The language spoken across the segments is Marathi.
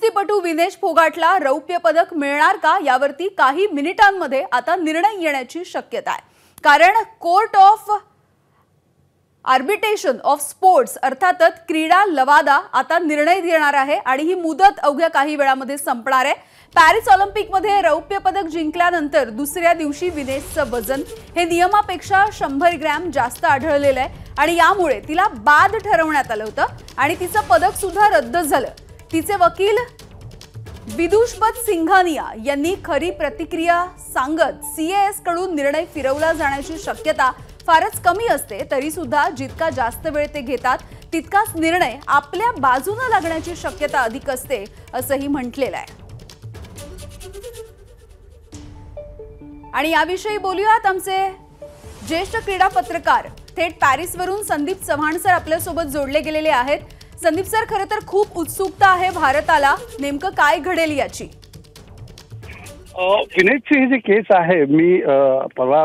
कुस्तीपटू विनेश फोगाटला रौप्य पदक मिळणार का यावरती काही मिनिटांमध्ये आता निर्णय येण्याची शक्यता आहे। कारण court of arbitration of sports अर्थातच क्रीडा लवादा आता निर्णय देणार आहे आणि ही मुदत अवघ्या काही वेळामध्ये संपणार आहे। पॅरिस ऑलिम्पिकमध्ये रौप्य पदक जिंकल्यानंतर दुसऱ्या दिवशी विनेशचं वजन हे नियमापेक्षा 100 ग्रॅम जास्त आढळलेलं आहे आणि यामुळे तिला बाद ठरवण्यात आलं होतं आणि तिचं पदक सुद्धा रद्द झालं। तिचे वकील विदुषपत सिंघानिया यांनी खरी प्रतिक्रिया सांगत सीएएस कडून निर्णय फिरवला जाण्याची शक्यता फारच कमी असते, तरी सुद्धा जितका जास्त वेळ ते घेतात तितकाच निर्णय आपल्या बाजूने लागण्याची शक्यता अधिक असते असंही म्हटलेलं आहे। आणि याविषयी बोलूयात आमचे ज्येष्ठ क्रीडा पत्रकार थेट पॅरिसवरून संदीप चव्हाण सर आपल्या सोबत जोडले गेलेले आहेत। संदीप सर, खरं तर खूप उत्सुकता आहे भारताला, नेमकं काय घडेल याची? विनेशची ही जी केस आहे, मी परवा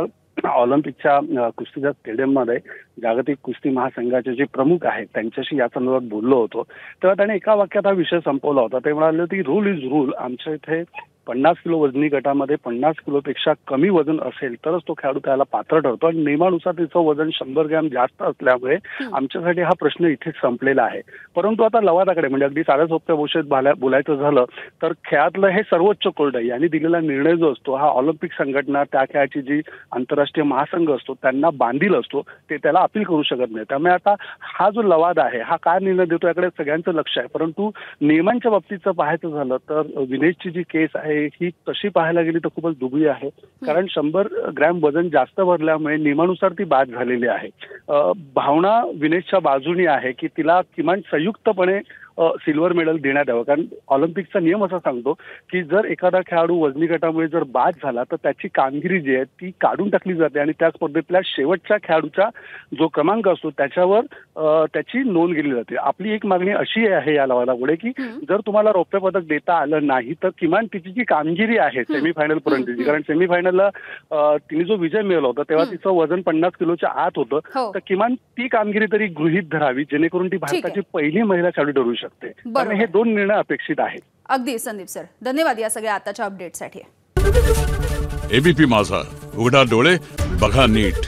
ऑलिम्पिकच्या कुस्तीच्या स्टेडियममध्ये जागतिक कुस्ती महासंघाचे जे प्रमुख आहेत त्यांच्याशी या संदर्भात बोललो होतो, तेव्हा त्याने एका वाक्यात हा विषय संपवला होता। ते म्हणाले होते रूल इज रूल। आमच्या इथे 50 किलो वजनी गटामध्ये 50 किलोपेक्षा कमी वजन असेल तरच तो खेळाडू त्याला पात्र ठरतो आणि नियमानुसार तिचं वजन 100 ग्रॅम जास्त असल्यामुळे आमच्यासाठी हा प्रश्न इथेच संपलेला आहे। परंतु आता लवादाकडे म्हणजे अगदी साध्या सोप्या भाषेत बोलायचं झालं तर खेळातलं हे सर्वोच्च कोर्ट आहे। यांनी दिलेला निर्णय जो असतो हा ऑलिम्पिक संघटना, त्या खेळाची जी आंतरराष्ट्रीय महासंघ असतो त्यांना बांधील असतो, ते त्याला अपील करू शकत नाही। त्यामुळे आता हा जो लवाद आहे हा काय निर्णय देतो याकडे सगळ्यांचं लक्ष आहे। परंतु नियमांच्या बाबतीत पाहायचं झालं तर विनेशची जी केस आहे ही तशी पाहायला गेली तर खूपच दुबळी आहे, कारण 100 ग्रॅम वजन जास्त भरल्यामुळे नियमानुसार ती बाद झालेली आहे। भावना विनेशच्या बाजूनी आहे की तिला किमान संयुक्तपणे सिल्वर मेडल देण्यात यावं, कारण ऑलिम्पिकचा नियम असा सांगतो की जर एखादा खेळाडू वजनी गटामुळे जर बाद झाला तर त्याची कामगिरी जी आहे ती काढून टाकली जाते आणि त्या स्पर्धेतल्या शेवटच्या खेळाडूचा जो क्रमांक असतो त्याच्यावर त्याची नोंद केली जाते। आपली एक मागणी अशी आहे या लवादापुढे की जर तुम्हाला रौप्य पदक देता आलं नाही तर किमान तिची जी कामगिरी आहे सेमीफायनल पर्यंतची, कारण सेमीफायनलला तिने जो विजय मिळवला होता तेव्हा तिचं वजन 50 किलोच्या आत होतं, तर किमान ती कामगिरी तरी गृहीत धरावी जेणेकरून ती भारताची पहिली महिला खेळाडू ठरू शकते। आणि हे दोन निर्णय अपेक्षित आहेत। अगदी संदीप सर, धन्यवाद या सगळ्या आताच्या अपडेटसाठी। एबीपी माझा, उघडा डोळे बघा नीट।